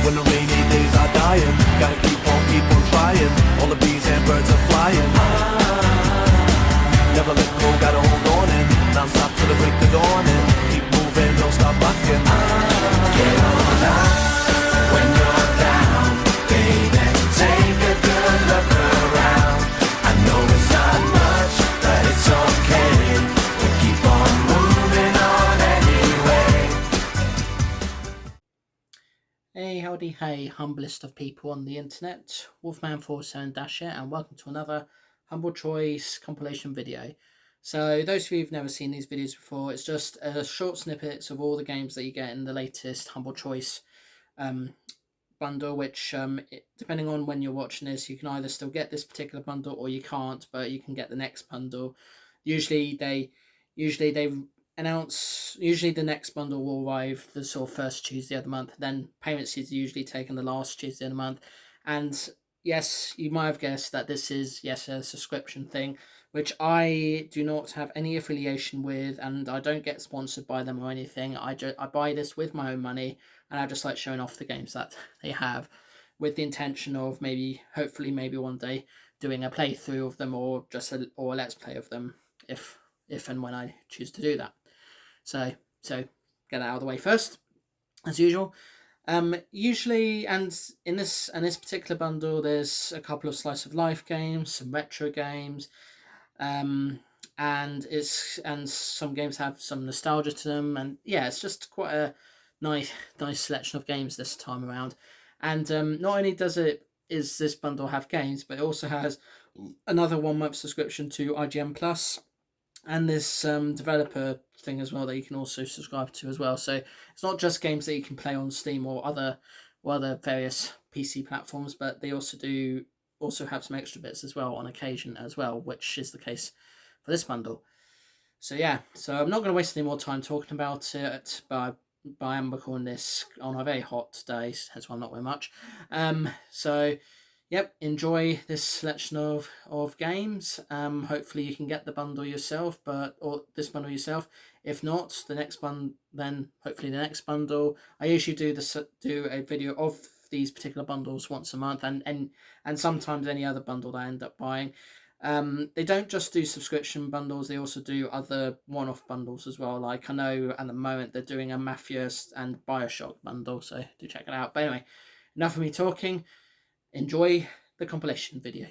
when the rainy days are dying. Gotta keep on trying. All the bees and birds are flying. Never let go, gotta hold on and non-stop till the break of dawn and keep moving, don't stop rocking. Get on up when you're down, baby. Take a good look around. I know it's not much, but it's okay. We'll keep on moving on anyway. Hey, howdy, hey, humblest of people on the internet, Wolfman47 here, and welcome to another Humble Choice compilation video. So those of you who've never seen these videos before, it's just short snippets of all the games that you get in the latest Humble Choice bundle, which depending on when you're watching this, you can either still get this particular bundle or you can't, but you can get the next bundle. Usually they announce, the next bundle will arrive the sort of first Tuesday of the month, then payments is usually taken the last Tuesday of the month. And yes, you might have guessed that this is, yes, a subscription thing, which I do not have any affiliation with, and I don't get sponsored by them or anything. I buy this with my own money, and I just like showing off the games that they have, with the intention of hopefully one day doing a playthrough of them, or just a let's play of them, if and when I choose to do that. So get that out of the way first, as usual. Usually, and in this particular bundle, there's a couple of slice of life games, some retro games, and some games have some nostalgia to them, and yeah, it's just quite a nice selection of games this time around. And not only does this bundle have games, but it also has another 1 month subscription to IGN Plus, and this developer thing as well that you can also subscribe to as well. So it's not just games that you can play on Steam or other various PC platforms, but they also have some extra bits as well on occasion as well, which is the case for this bundle. So yeah, so I'm not going to waste any more time talking about it, but I am recording this on a very hot day, hence why I'm not wearing much. So yep, enjoy this selection of games. Hopefully you can get the bundle yourself, or this bundle yourself. If not, the next one, then hopefully the next bundle. I usually do a video of these particular bundles once a month, and sometimes any other bundle that I end up buying. They don't just do subscription bundles, they also do other one-off bundles as well. Like I know at the moment they're doing a Mafia and Bioshock bundle, so do check it out. But anyway, enough of me talking. Enjoy the compilation video.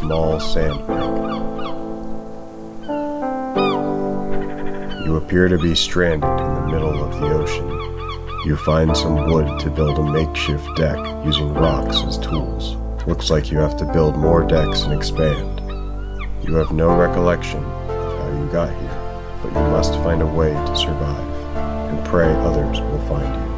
small sandbank. You appear to be stranded in the middle of the ocean. You find some wood to build a makeshift deck using rocks as tools. Looks like you have to build more decks and expand. You have no recollection of how you got here, but you must find a way to survive, and pray others will find you.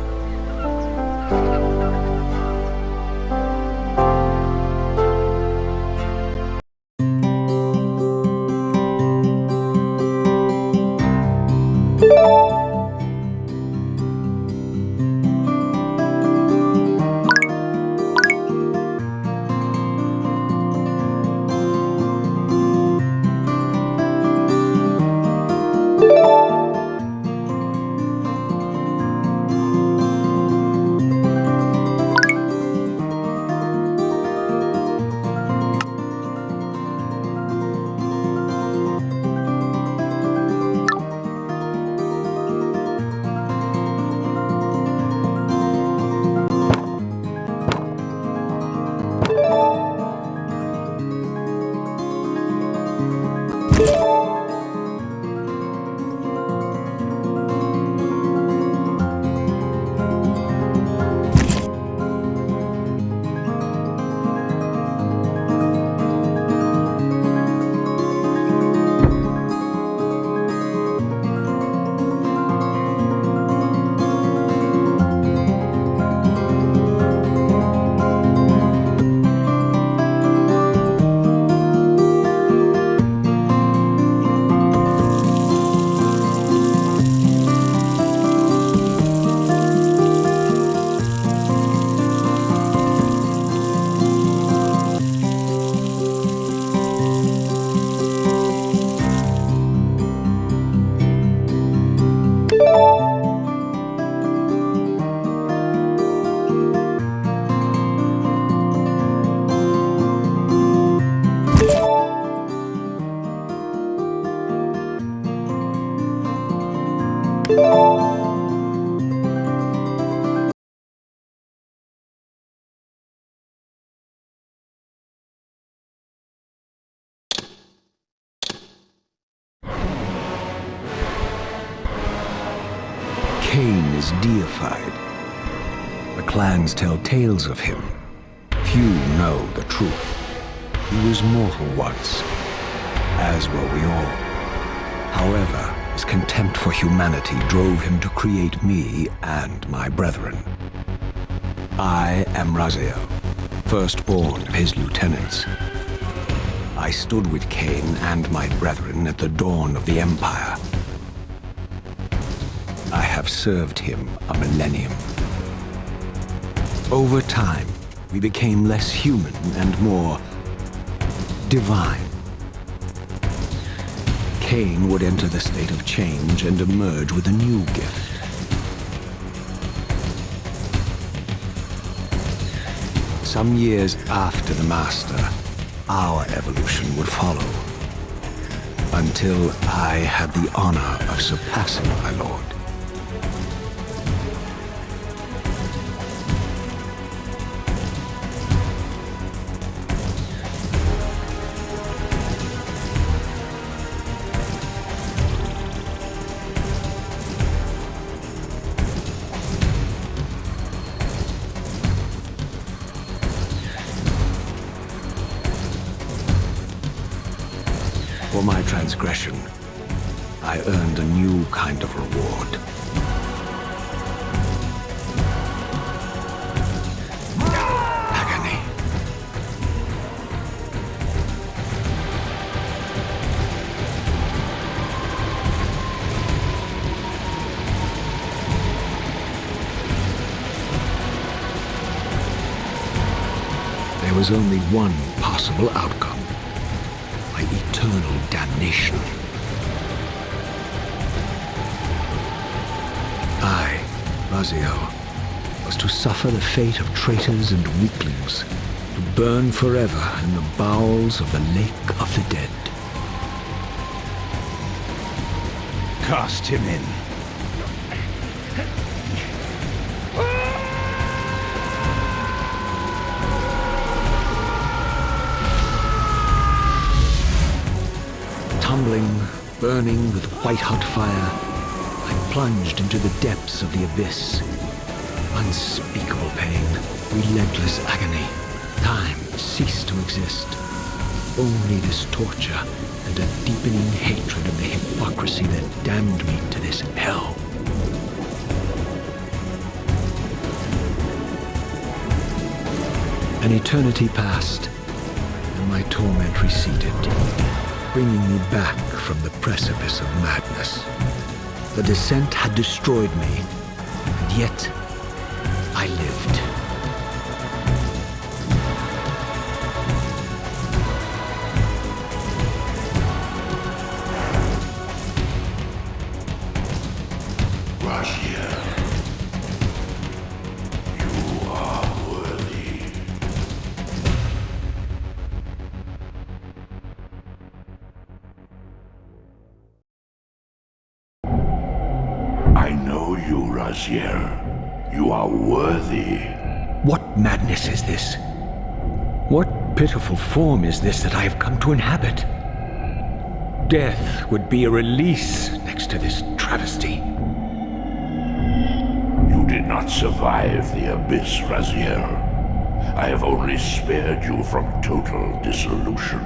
Kain is deified. The clans tell tales of him. Few know the truth. He was mortal once, as were we all. However, his contempt for humanity drove him to create me and my brethren. I am Raziel, firstborn of his lieutenants. I stood with Kain and my brethren at the dawn of the Empire. I have served him a millennium. Over time, we became less human and more divine. Kain would enter the state of change and emerge with a new gift. Some years after the Master, our evolution would follow, until I had the honor of surpassing my lord. For my transgression, I earned a new kind of reward. Agony. There was only one possible outcome. Eternal damnation. I, Raziel, was to suffer the fate of traitors and weaklings, to burn forever in the bowels of the Lake of the Dead. Cast him in. tumbling, burning with white-hot fire, I plunged into the depths of the abyss. Unspeakable pain, relentless agony. Time ceased to exist. Only this torture and a deepening hatred of the hypocrisy that damned me to this hell. An eternity passed, and my torment receded, bringing me back from the precipice of madness. The descent had destroyed me, and yet I lived. You are worthy. What madness is this? What pitiful form is this that I have come to inhabit? Death would be a release next to this travesty. You did not survive the abyss, Raziel. I have only spared you from total dissolution.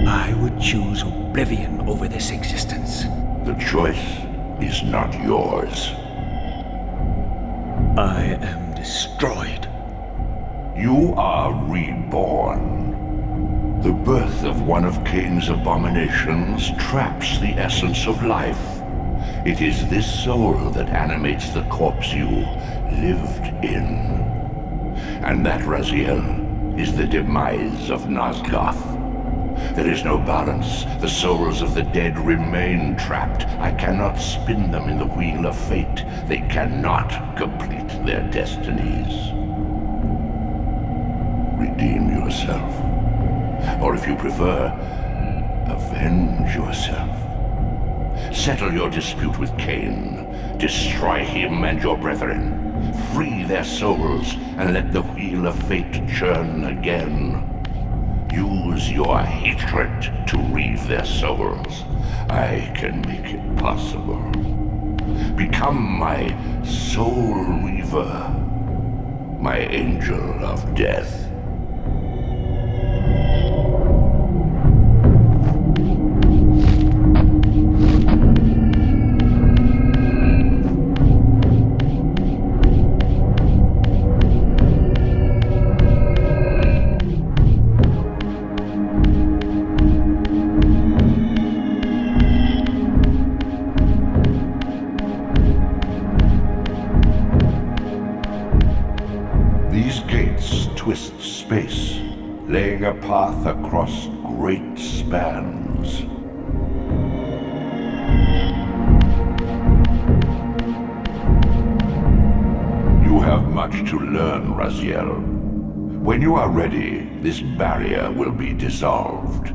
I would choose oblivion over this existence. The choice is not yours. I am destroyed. You are reborn. The birth of one of Kain's abominations traps the essence of life. It is this soul that animates the corpse you lived in. And that, Raziel, is the demise of Nosgoth. There is no balance. The souls of the dead remain trapped. I cannot spin them in the wheel of fate. They cannot complete their destinies. Redeem yourself. Or if you prefer, avenge yourself. Settle your dispute with Kain. Destroy him and your brethren. Free their souls and let the wheel of fate churn again. Use your hatred to reave their souls. I can make it possible. Become my soul reaver, my angel of death. Laying a path across great spans. You have much to learn, Raziel. When you are ready, this barrier will be dissolved.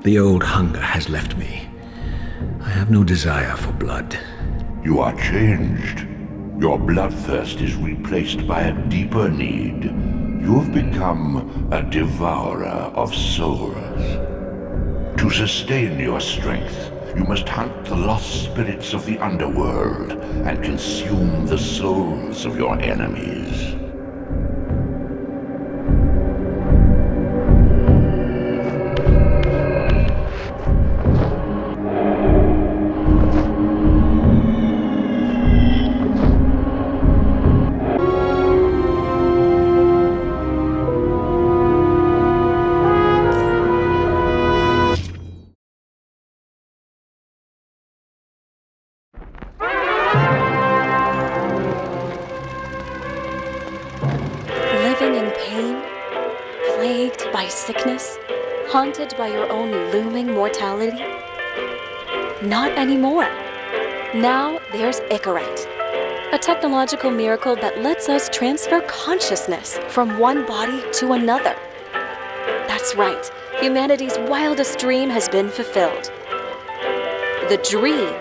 The old hunger has left me. I have no desire for blood. You are changed. Your bloodthirst is replaced by a deeper need. You have become a devourer of souls. To sustain your strength, you must hunt the lost spirits of the underworld and consume the souls of your enemies. sickness? Haunted by your own looming mortality? Not anymore. Now there's Icarite, a technological miracle that lets us transfer consciousness from one body to another. That's right, humanity's wildest dream has been fulfilled. The dream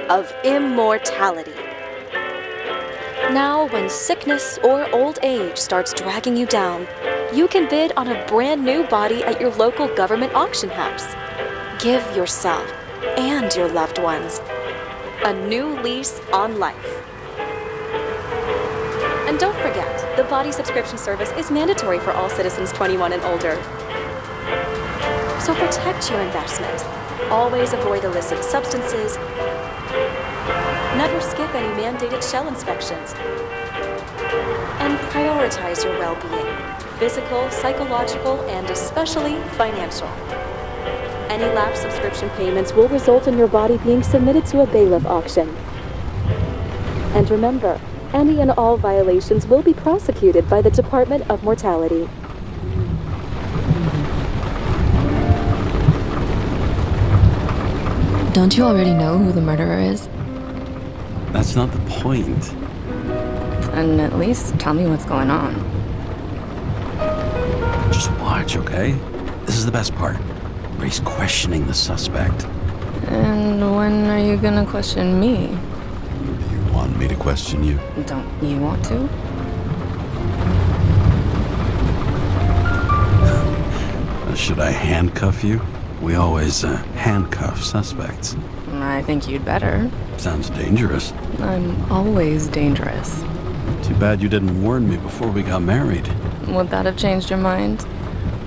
of immortality. Now, when sickness or old age starts dragging you down, you can bid on a brand new body at your local government auction house. Give yourself and your loved ones a new lease on life. And don't forget, the body subscription service is mandatory for all citizens 21 and older. So protect your investment. Always avoid illicit substances. Never skip any mandated shell inspections. And prioritize your well-being, physical, psychological, and especially financial. Any lapsed subscription payments will result in your body being submitted to a bailiff auction. And remember, any and all violations will be prosecuted by the Department of Mortality. Don't you already know who the murderer is? That's not the point. And at least tell me what's going on. Just watch, okay? This is the best part, where he's questioning the suspect. And when are you gonna question me? You want me to question you? Don't you want to? Should I handcuff you? We always handcuff suspects. I think you'd better. Sounds dangerous. I'm always dangerous. Too bad you didn't warn me before we got married. Would that have changed your mind?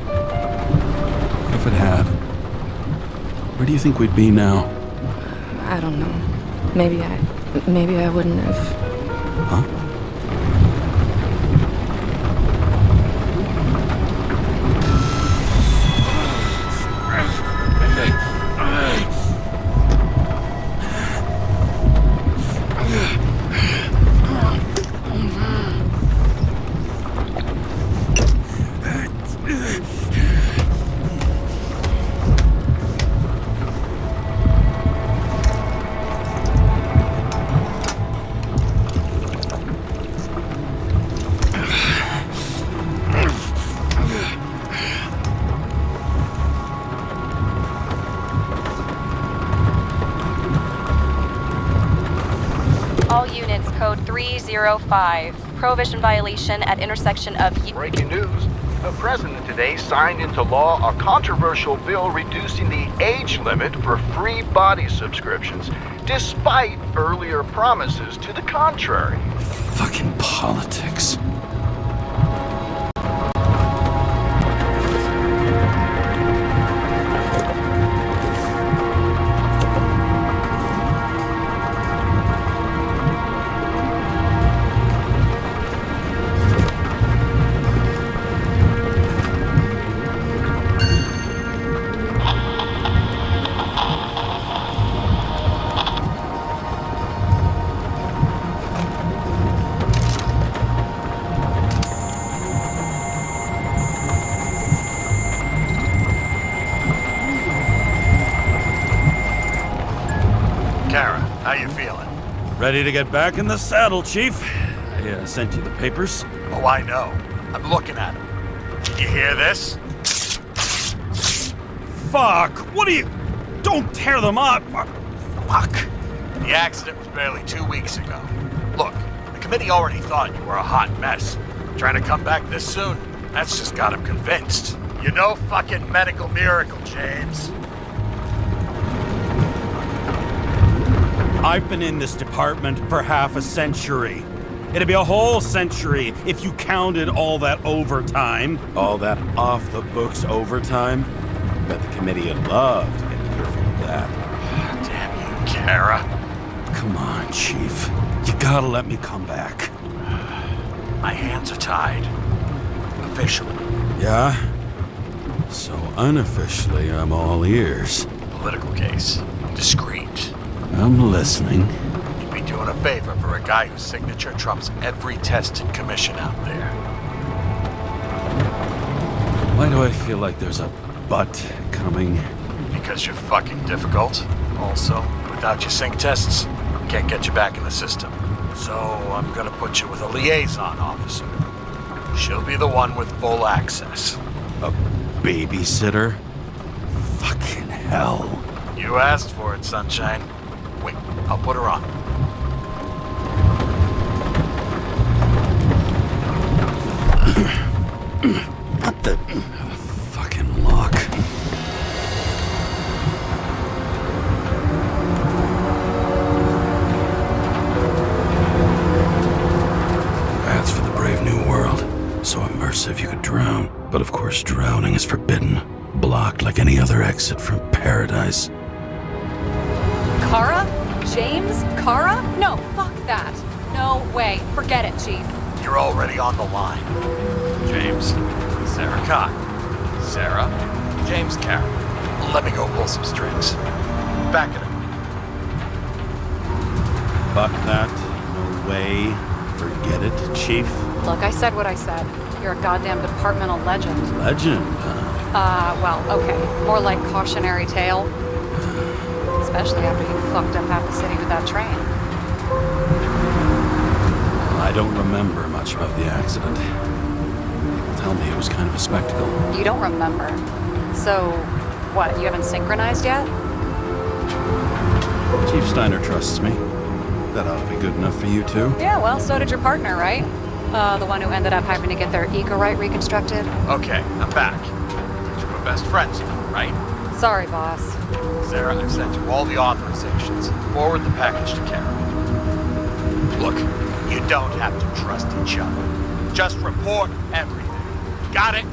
What if it had? Where do you think we'd be now? I don't know. Maybe I wouldn't have. Huh? All units, code 305. Prohibition violation at intersection of... Breaking news. The President today signed into law a controversial bill reducing the age limit for free body subscriptions, despite earlier promises to the contrary. Fucking politics. How you feeling? Ready to get back in the saddle, Chief. I sent you the papers. Oh, I know. I'm looking at them. Did you hear this? Fuck! What are you... Don't tear them up! Fuck! The accident was barely 2 weeks ago. Look, the committee already thought you were a hot mess. Trying to come back this soon, that's just got them convinced. You're no fucking medical miracle, James. I've been in this department for half a century. It'd be a whole century if you counted all that overtime. All that off-the-books overtime. Bet the committee would love to get a earful of that. Damn you, Kara. Come on, Chief. You gotta let me come back. My hands are tied. Officially. Yeah? So unofficially, I'm all ears. Political case. Discreet. I'm listening. You'd be doing a favor for a guy whose signature trumps every tested commission out there. Why do I feel like there's a but coming? Because you're fucking difficult. Also, without your sync tests, can't get you back in the system. So I'm gonna put you with a liaison officer. She'll be the one with full access. A babysitter? Fucking hell. You asked for it, Sunshine. Wait, I'll put her on. What the fucking lock? That's for the brave new world. So immersive you could drown. But of course drowning is forbidden. Blocked like any other exit from paradise. Kara? James? Kara? No, fuck that. No way. Forget it, Chief. You're already on the line. James, Sarah Kain. Sarah, James Karen. Let me go pull some strings. Back it up. Fuck that. No way. Forget it, Chief. Look, I said what I said. You're a goddamn departmental legend. Legend, Well, okay. More like cautionary tale. Especially after you fucked up half the city with that train. I don't remember much about the accident. People tell me it was kind of a spectacle. You don't remember. So, what, you haven't synchronized yet? Chief Steiner trusts me. That ought to be good enough for you too. Yeah, well, so did your partner, right? The one who ended up having to get their eco-right reconstructed. Okay, I'm back. You two are best friends now, right? Sorry, boss. Sarah, I've sent you all the authorizations. Forward the package to Karen. Look, you don't have to trust each other. Just report everything. Got it?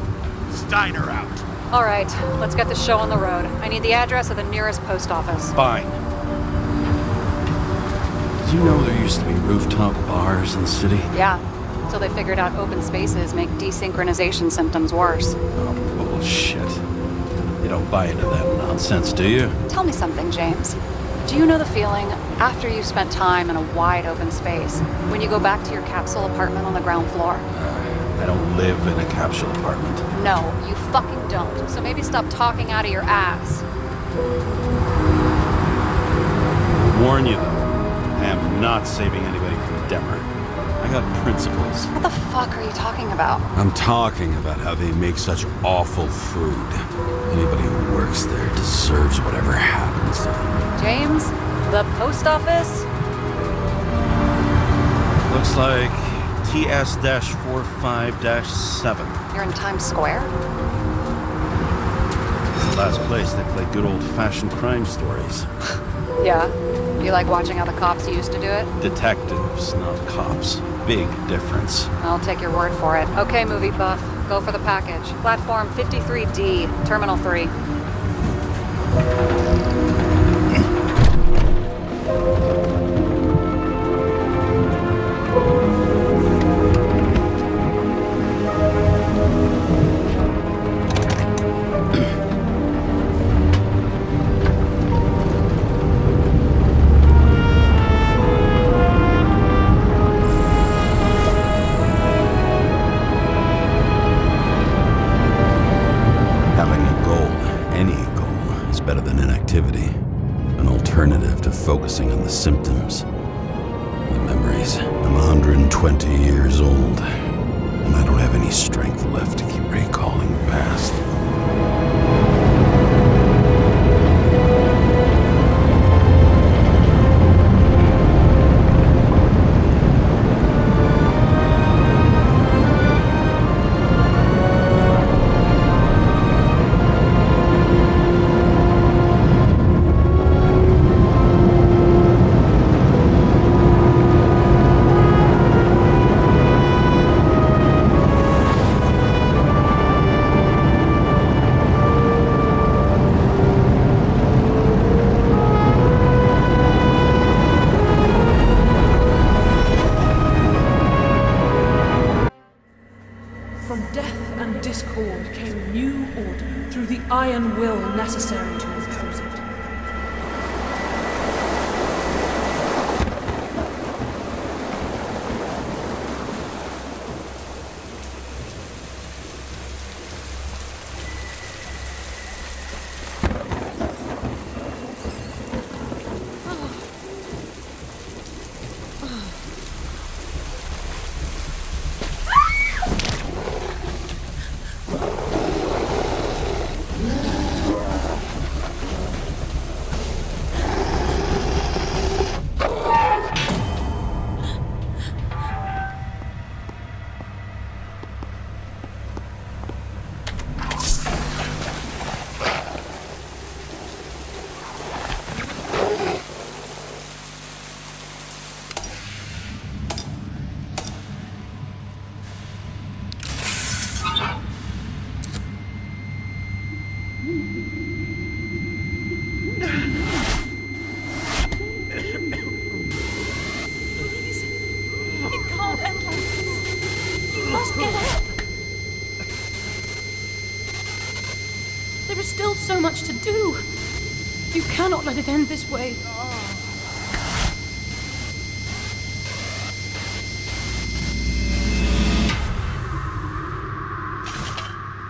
Steiner out. All right, let's get the show on the road. I need the address of the nearest post office. Fine. Did you know there used to be rooftop bars in the city? Yeah, until they figured out open spaces make desynchronization symptoms worse. Oh, bullshit. You don't buy into that nonsense, do you? Tell me something, James. Do you know the feeling after you've spent time in a wide open space, when you go back to your capsule apartment on the ground floor? I don't live in a capsule apartment. No, you fucking don't. So maybe stop talking out of your ass. Warn you though, I am not saving anybody from Demer. I got principles. What the fuck are you talking about? I'm talking about how they make such awful food. Anybody who works there deserves whatever happens to them. James, the post office? Looks like TS-45-7. You're in Times Square? It's the last place they play good old-fashioned crime stories. Yeah. You like watching how the cops used to do it? Detectives, not cops. Big difference. I'll take your word for it. Okay, movie buff. Go for the package. Platform 53D, Terminal 3. Focusing on the symptoms, the memories. I'm 120 years old, and I don't have any strength left to keep recalling the past. Iron will necessary to impose it. still so much to do. You cannot let it end this way.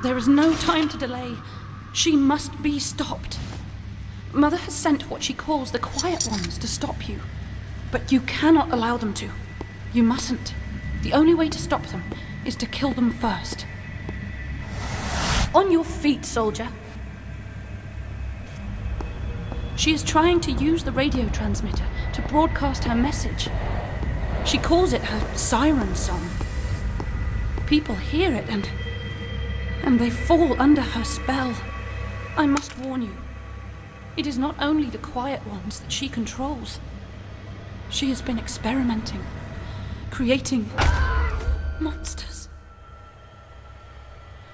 There is no time to delay. She must be stopped. Mother has sent what she calls the Quiet Ones to stop you. But you cannot allow them to. You mustn't. The only way to stop them is to kill them first. On your feet, soldier. She is trying to use the radio transmitter to broadcast her message. She calls it her siren song. People hear it and they fall under her spell. I must warn you, it is not only the Quiet Ones that she controls. She has been experimenting, creating monsters.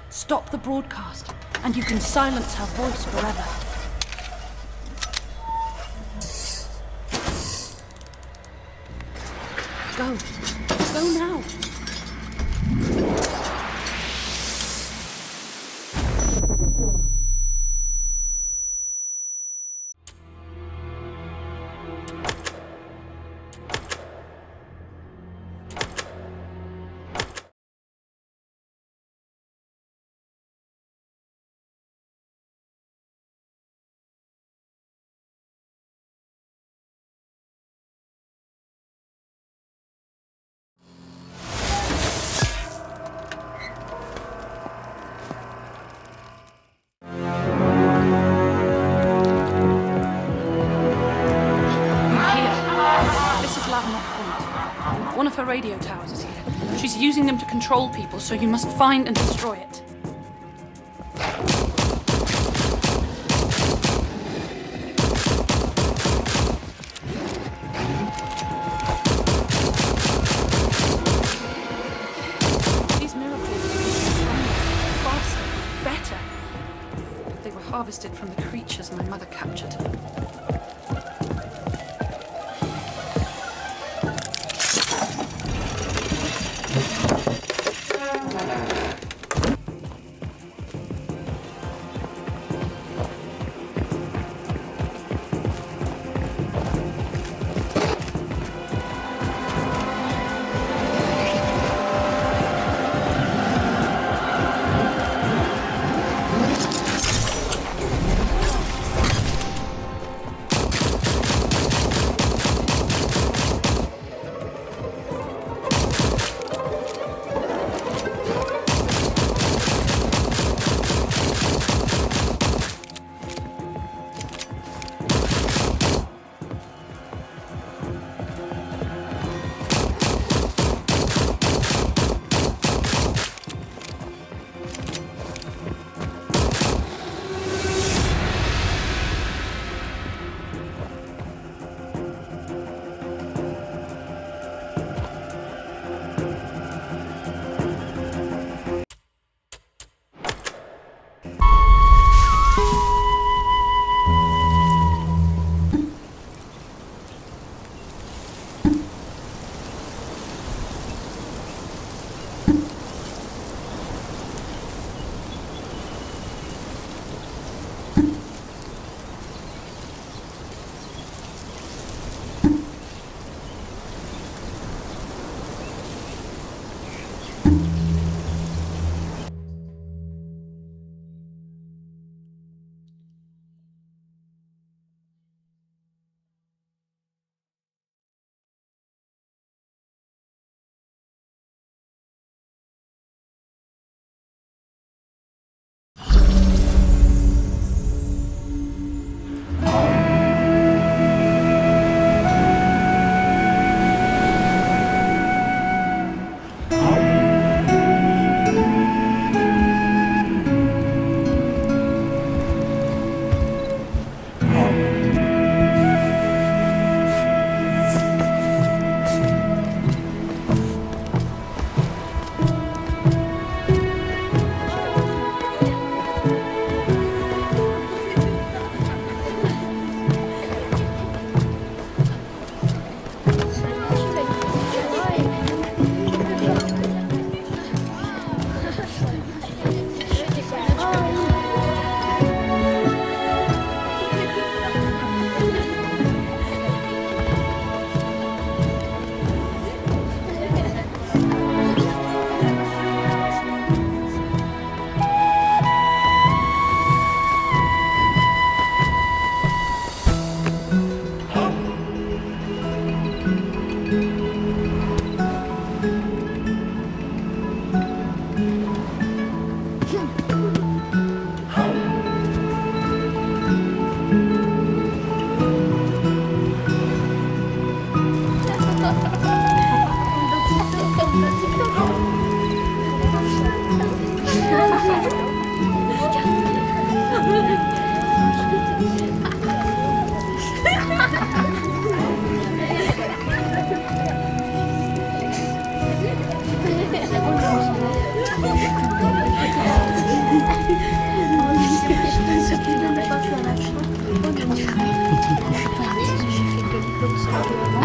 Stop the broadcast, and you can silence her voice forever. Go. Go now. One of her radio towers is here. She's using them to control people, so you must find and destroy it. These miracles are stronger, faster, better. But they were harvested from the creatures my mother captured.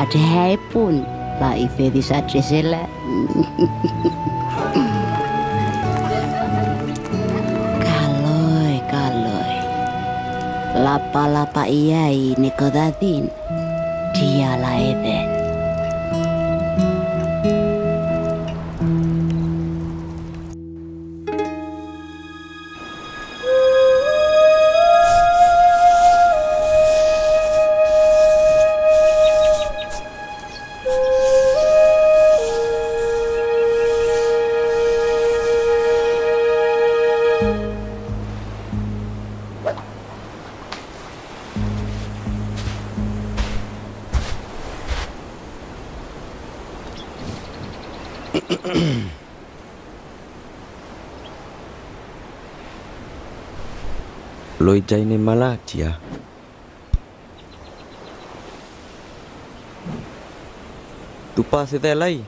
Ate haipun la ifedi satrisela. Kaloi. Lapa iai nikodadin. Tchia la eden. Loi jaine mala Tchia. Tu pase de lai.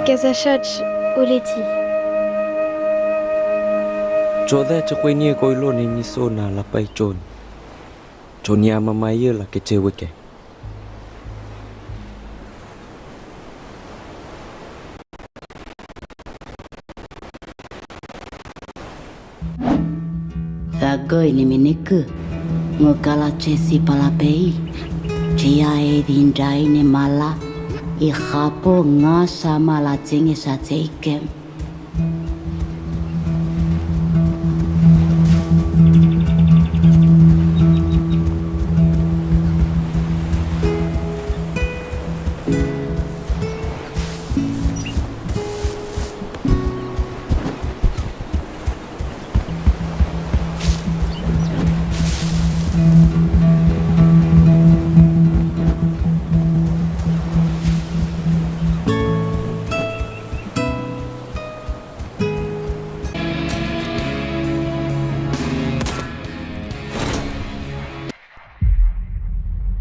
Kazashach Oleti. Chode chakwenye koilo ni niso na lapai chon. Chonya mamaye la kecheweke. Thagoi ni miniku. Ngokala chesi palapei. Tchia edinjai ni mala. Ihapo nga sama la tsingi sa teikem.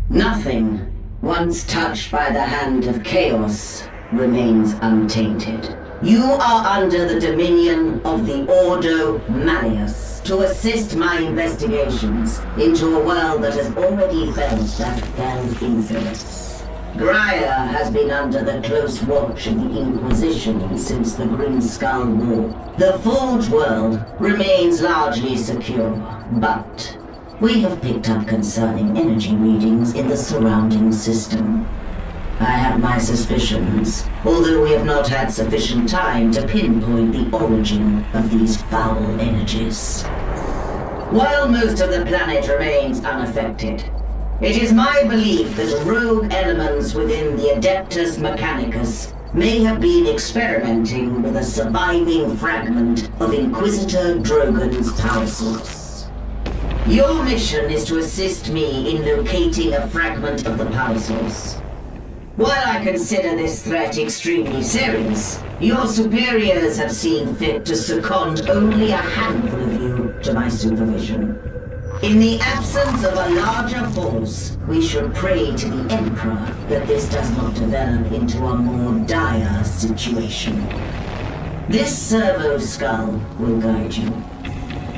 Nothing, once touched by the hand of chaos, remains untainted. You are under the dominion of the Ordo Malleus to assist my investigations into a world that has already felt that fell's influence. Graia has been under the close watch of the Inquisition since the Grim Skull War. The Forge world remains largely secure, but we have picked up concerning energy readings in the surrounding system. I have my suspicions, although we have not had sufficient time to pinpoint the origin of these foul energies. While most of the planet remains unaffected, it is my belief that rogue elements within the Adeptus Mechanicus may have been experimenting with a surviving fragment of Inquisitor Drogon's power source. Your mission is to assist me in locating a fragment of the power source. While I consider this threat extremely serious, your superiors have seen fit to second only a handful of you to my supervision. In the absence of a larger force, we should pray to the Emperor that this does not develop into a more dire situation. This servo skull will guide you.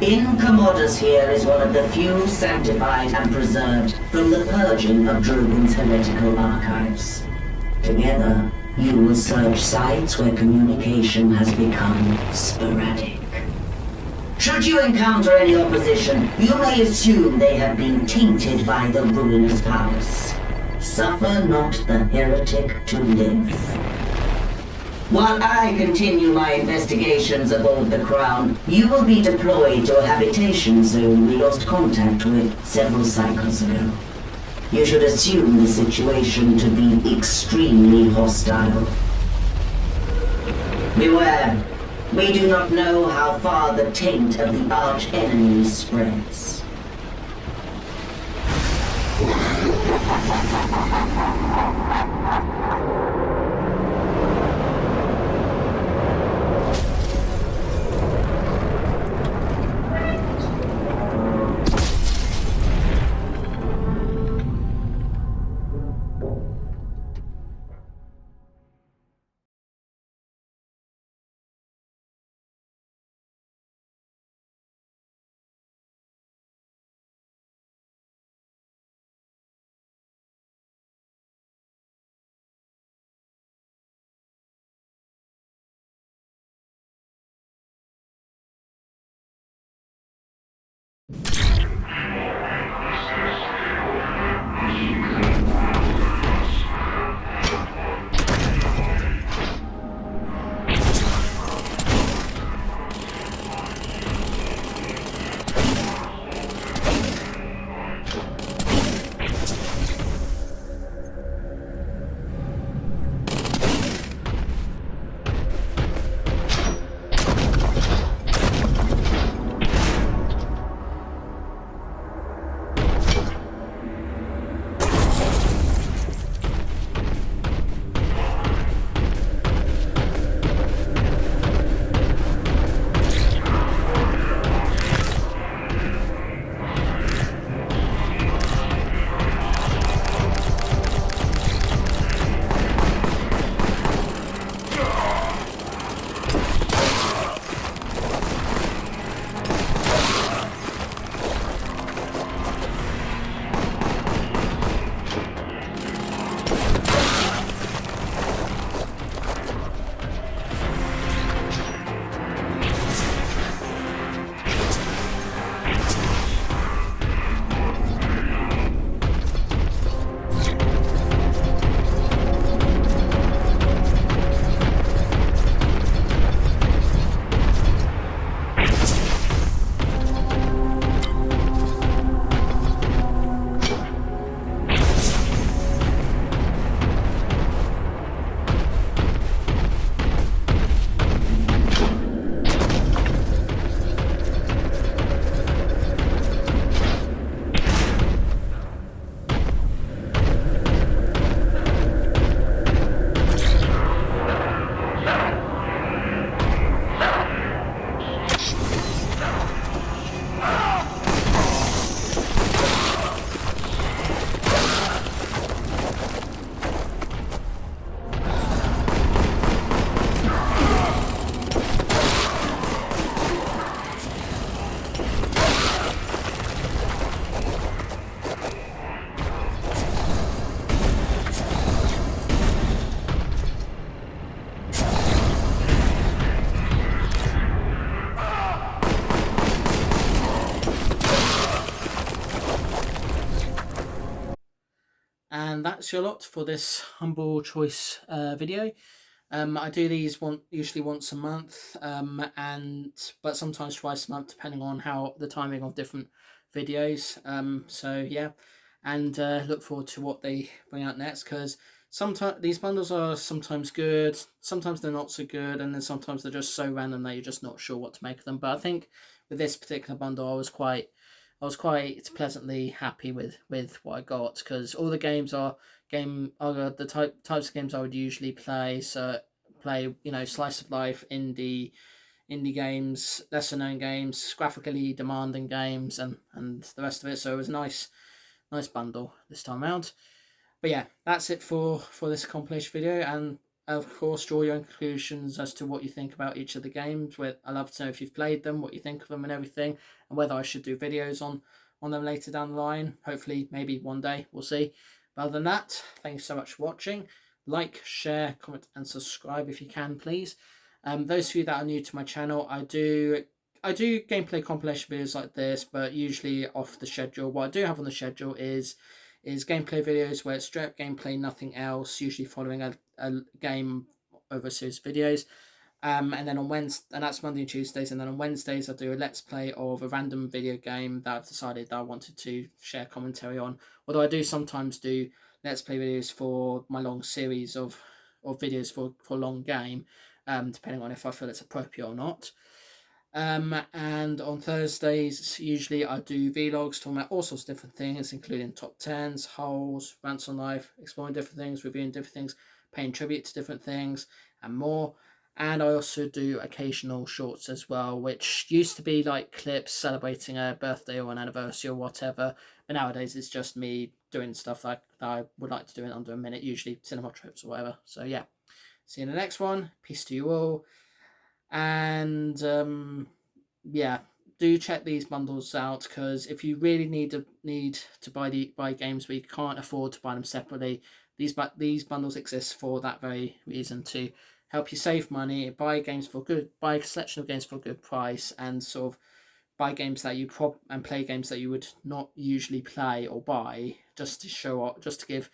In Commodus here is one of the few sanctified and preserved from the purging of Drogon's heretical archives. Together, you will search sites where communication has become sporadic. Should you encounter any opposition, you may assume they have been tainted by the ruinous powers. Suffer not the heretic to live. While I continue my investigations aboard the Crown, you will be deployed to a habitation zone we lost contact with several cycles ago. You should assume the situation to be extremely hostile. Beware, we do not know how far the taint of the arch-enemy spreads. And that's your lot for this humble choice video. I do these usually once a month, but sometimes twice a month, depending on how the timing of different videos. So yeah, and look forward to what they bring out next, because sometimes these bundles are sometimes good, sometimes they're not so good, and then sometimes they're just so random that you're just not sure what to make of them. But I think with this particular bundle, I was quite pleasantly happy with what I got, because all the games are the types of games I would usually play. So slice of life, indie games, lesser known games, graphically demanding games, and the rest of it. So it was a nice bundle this time around. But yeah, that's it for this compilation video, and of course draw your own conclusions as to what you think about each of the games. I love to know if you've played them, what you think of them and everything, and whether I should do videos on them later down the line. Hopefully, maybe one day, we'll see. But other than that, thanks so much for watching. Like, share, comment and subscribe if you can, please. Those of you that are new to my channel, I do gameplay compilation videos like this, but usually off the schedule. What I do have on the schedule is gameplay videos where it's straight up gameplay, nothing else, usually following a game over a series of videos. And then on Wednesday, and that's Monday and Tuesdays, and then on Wednesdays I do a let's play of a random video game that I've decided that I wanted to share commentary on. Although I do sometimes do let's play videos for my long series of videos for a long game, depending on if I feel it's appropriate or not. And on Thursdays, usually I do vlogs talking about all sorts of different things, including top 10s, holes, rants on life, exploring different things, reviewing different things, paying tribute to different things, and more. And I also do occasional shorts as well, which used to be like clips celebrating a birthday or an anniversary or whatever, but nowadays it's just me doing stuff that I would like to do in under a minute, usually cinema trips or whatever. So yeah, see you in the next one. Peace to you all. And yeah, do check these bundles out, because if you really need to buy games but you can't afford to buy them separately, these bundles exist for that very reason, to help you save money, buy a selection of games for a good price, and sort of buy games that you and play games that you would not usually play or buy, just to show up, just to give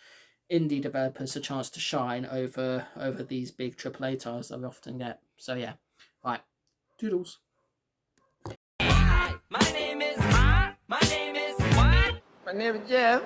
indie developers a chance to shine over these big AAA titles that we often get. So yeah, right, doodles. My name is Jeff.